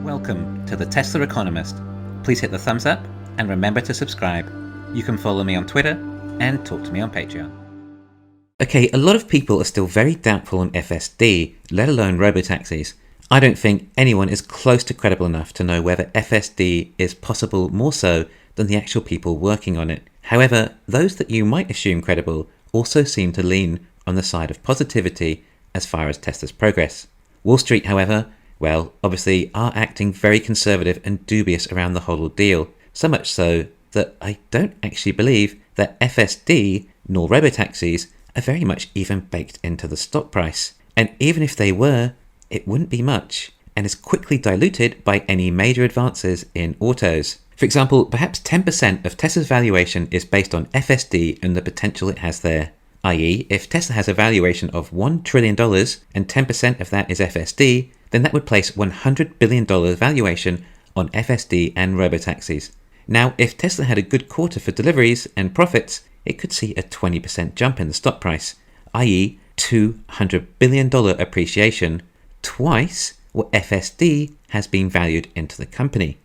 Welcome to the Tesla Economist. Please hit the thumbs up and remember to subscribe. You can follow me on Twitter and talk to me on Patreon. Okay, a lot of people are still very doubtful on FSD, let alone robotaxis. I don't think anyone is close to credible enough to know whether FSD is possible more so than the actual people working on it. However, those that you might assume credible also seem to lean on the side of positivity as far as Tesla's progress. Wall Street, however, well, obviously are acting very conservative and dubious around the whole ordeal, so much so that I don't actually believe that FSD nor robotaxis are very much even baked into the stock price. And even if they were, it wouldn't be much and is quickly diluted by any major advances in autos. For example, perhaps 10% of Tesla's valuation is based on FSD and the potential it has there. I.e., if Tesla has a valuation of $1 trillion and 10% of that is FSD, then that would place $100 billion valuation on FSD and robotaxis. Now, if Tesla had a good quarter for deliveries and profits, it could see a 20% jump in the stock price, i.e. $200 billion appreciation, twice what FSD has been valued into the company.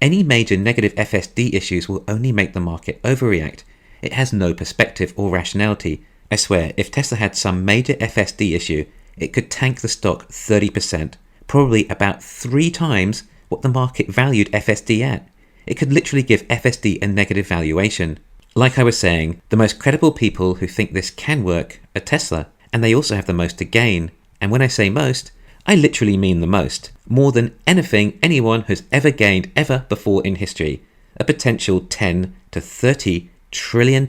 Any major negative FSD issues will only make the market overreact. It has no perspective or rationality. I swear, if Tesla had some major FSD issue, it could tank the stock 30%, probably about 3 times what the market valued FSD at. It could literally give FSD a negative valuation. Like I was saying, the most credible people who think this can work are Tesla, and they also have the most to gain. And when I say most, I literally mean the most. More than anything anyone has ever gained ever before in history. A potential $10 to $30 trillion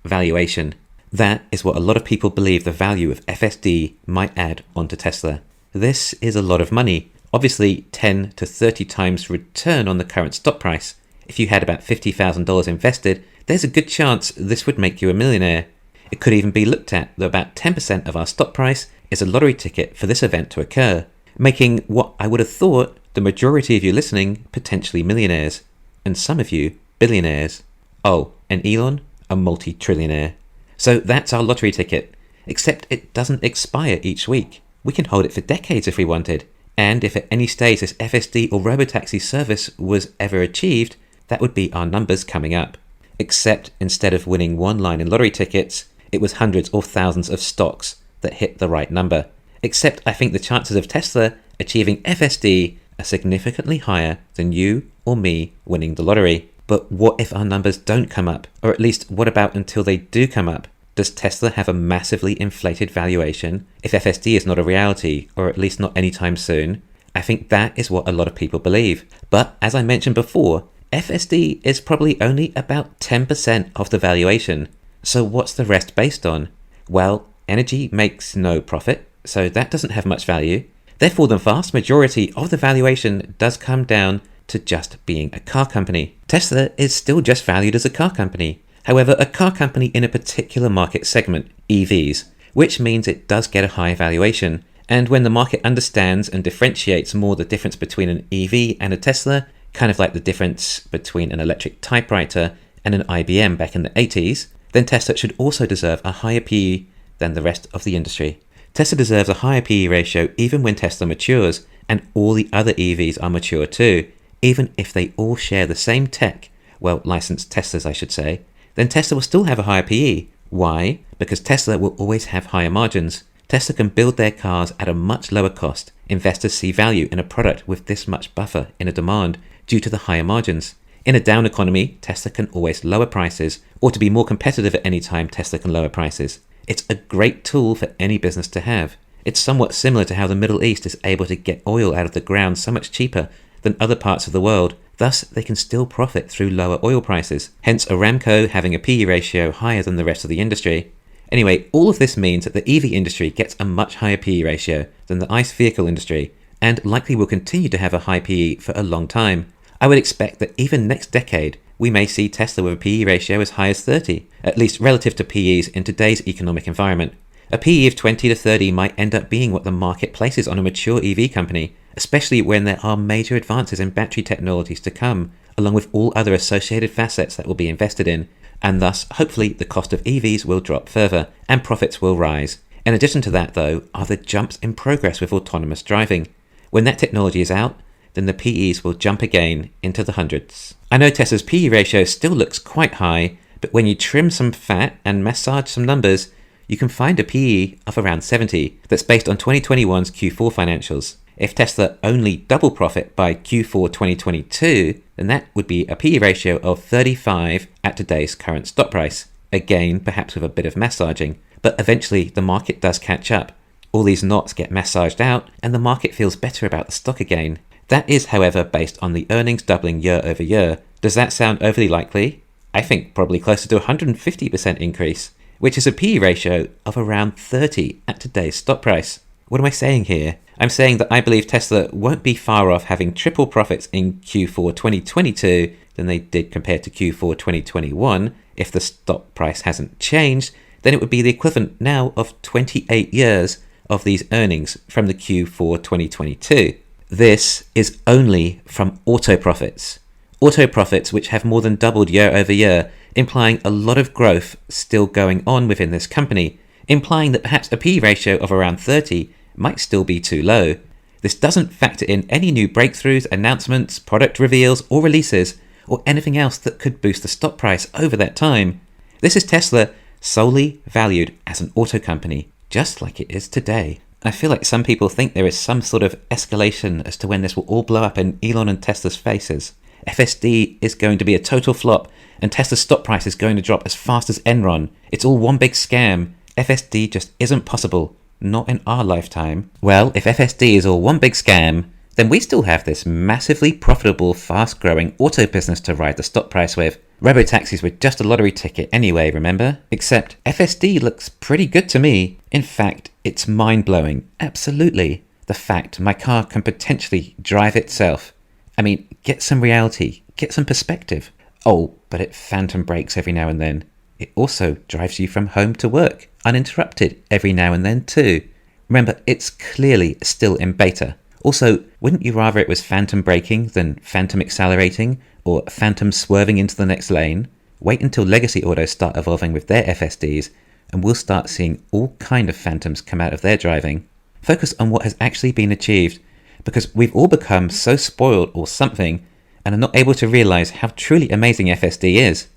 valuation. That is what a lot of people believe the value of FSD might add onto Tesla. This is a lot of money. Obviously, 10 to 30 times return on the current stock price. If you had about $50,000 invested, there's a good chance this would make you a millionaire. It could even be looked at that about 10% of our stock price is a lottery ticket for this event to occur, making what I would have thought the majority of you listening potentially millionaires, and some of you billionaires. Oh, and Elon, a multi-trillionaire. So that's our lottery ticket, except it doesn't expire each week. We can hold it for decades if we wanted, and if at any stage this FSD or robotaxi service was ever achieved, that would be our numbers coming up. Except instead of winning one line in lottery tickets, it was hundreds or thousands of stocks that hit the right number. Except I think the chances of Tesla achieving FSD are significantly higher than you or me winning the lottery. But what if our numbers don't come up? Or at least, what about until they do come up? Does Tesla have a massively inflated valuation if FSD is not a reality, or at least not anytime soon? I think that is what a lot of people believe. But as I mentioned before, FSD is probably only about 10% of the valuation. So what's the rest based on? Well, energy makes no profit, so that doesn't have much value. Therefore, the vast majority of the valuation does come down to just being a car company. Tesla is still just valued as a car company. However, a car company in a particular market segment, EVs, which means it does get a high valuation. And when the market understands and differentiates more the difference between an EV and a Tesla, kind of like the difference between an electric typewriter and an IBM back in the 80s, then Tesla should also deserve a higher PE than the rest of the industry. Tesla deserves a higher PE ratio even when Tesla matures, and all the other EVs are mature too. Even if they all share the same tech, well, licensed Teslas I should say, then Tesla will still have a higher PE. Why? Because Tesla will always have higher margins. Tesla can build their cars at a much lower cost. Investors see value in a product with this much buffer in a demand due to the higher margins. In a down economy, Tesla can always lower prices, or to be more competitive at any time, Tesla can lower prices. It's a great tool for any business to have. It's somewhat similar to how the Middle East is able to get oil out of the ground so much cheaper than other parts of the world. Thus, they can still profit through lower oil prices. Hence, Aramco having a PE ratio higher than the rest of the industry. Anyway, all of this means that the EV industry gets a much higher PE ratio than the ICE vehicle industry, and likely will continue to have a high PE for a long time. I would expect that even next decade, we may see Tesla with a PE ratio as high as 30, at least relative to PEs in today's economic environment. A PE of 20 to 30 might end up being what the market places on a mature EV company, especially when there are major advances in battery technologies to come, along with all other associated facets that will be invested in, and thus, hopefully, the cost of EVs will drop further, and profits will rise. In addition to that, though, are the jumps in progress with autonomous driving. When that technology is out, then the PEs will jump again into the hundreds. I know Tesla's PE ratio still looks quite high, but when you trim some fat and massage some numbers, you can find a PE of around 70 that's based on 2021's Q4 financials. If Tesla only double profit by Q4 2022, then that would be a PE ratio of 35 at today's current stock price. Again, perhaps with a bit of massaging, but eventually the market does catch up. All these knots get massaged out and the market feels better about the stock again. That is, however, based on the earnings doubling year over year. Does that sound overly likely? I think probably closer to 150% increase, which is a PE ratio of around 30 at today's stock price. What am I saying here? I'm saying that I believe Tesla won't be far off having triple profits in Q4 2022 than they did compared to Q4 2021. If the stock price hasn't changed, then it would be the equivalent now of 28 years of these earnings from the Q4 2022. This is only from auto profits. Auto profits which have more than doubled year over year, implying a lot of growth still going on within this company, implying that perhaps a PE ratio of around 30 might still be too low. This doesn't factor in any new breakthroughs, announcements, product reveals or releases, or anything else that could boost the stock price over that time. This is Tesla solely valued as an auto company, just like it is today. I feel like some people think there is some sort of escalation as to when this will all blow up in Elon and Tesla's faces. FSD is going to be a total flop, and Tesla's stock price is going to drop as fast as Enron. It's all one big scam. FSD just isn't possible. Not in our lifetime. Well, if FSD is all one big scam, then we still have this massively profitable, fast-growing auto business to ride the stock price with. Robotaxis were just a lottery ticket anyway, remember? Except FSD looks pretty good to me. In fact, it's mind-blowing. Absolutely. The fact my car can potentially drive itself. I mean, get some reality. Get some perspective. Oh, but it phantom brakes every now and then. It also drives you from home to work, uninterrupted every now and then too. Remember, it's clearly still in beta. Also, wouldn't you rather it was phantom braking than phantom accelerating or phantom swerving into the next lane? Wait until legacy autos start evolving with their FSDs and we'll start seeing all kind of phantoms come out of their driving. Focus on what has actually been achieved, because we've all become so spoiled or something and are not able to realize how truly amazing FSD is.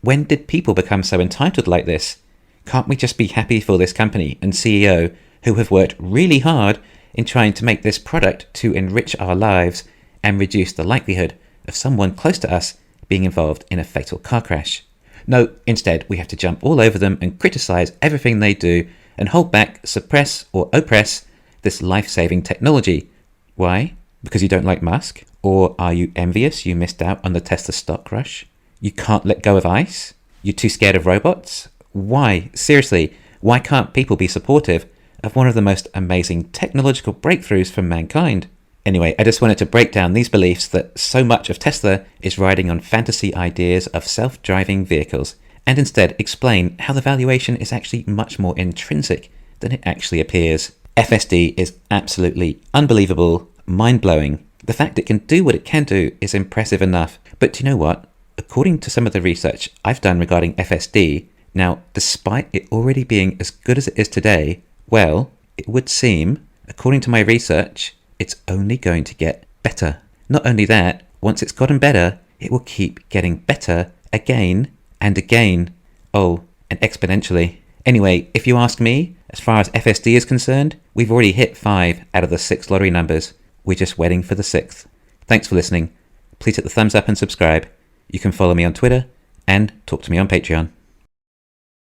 When did people become so entitled like this? Can't we just be happy for this company and CEO who have worked really hard in trying to make this product to enrich our lives and reduce the likelihood of someone close to us being involved in a fatal car crash? No, instead we have to jump all over them and criticize everything they do and hold back, suppress or oppress this life-saving technology. Why? Because you don't like Musk? Or are you envious you missed out on the Tesla stock rush? You can't let go of ICE? You're too scared of robots? Why? Seriously, why can't people be supportive of one of the most amazing technological breakthroughs for mankind? Anyway, I just wanted to break down these beliefs that so much of Tesla is riding on fantasy ideas of self-driving vehicles, and instead explain how the valuation is actually much more intrinsic than it actually appears. FSD is absolutely unbelievable, mind-blowing. The fact it can do what it can do is impressive enough. But do you know what? According to some of the research I've done regarding FSD, now, despite it already being as good as it is today, well, it would seem, according to my research, it's only going to get better. Not only that, once it's gotten better, it will keep getting better again and again. Oh, and exponentially. Anyway, if you ask me, as far as FSD is concerned, we've already hit 5 out of the 6 lottery numbers. We're just waiting for the 6th. Thanks for listening. Please hit the thumbs up and subscribe. You can follow me on Twitter and talk to me on Patreon.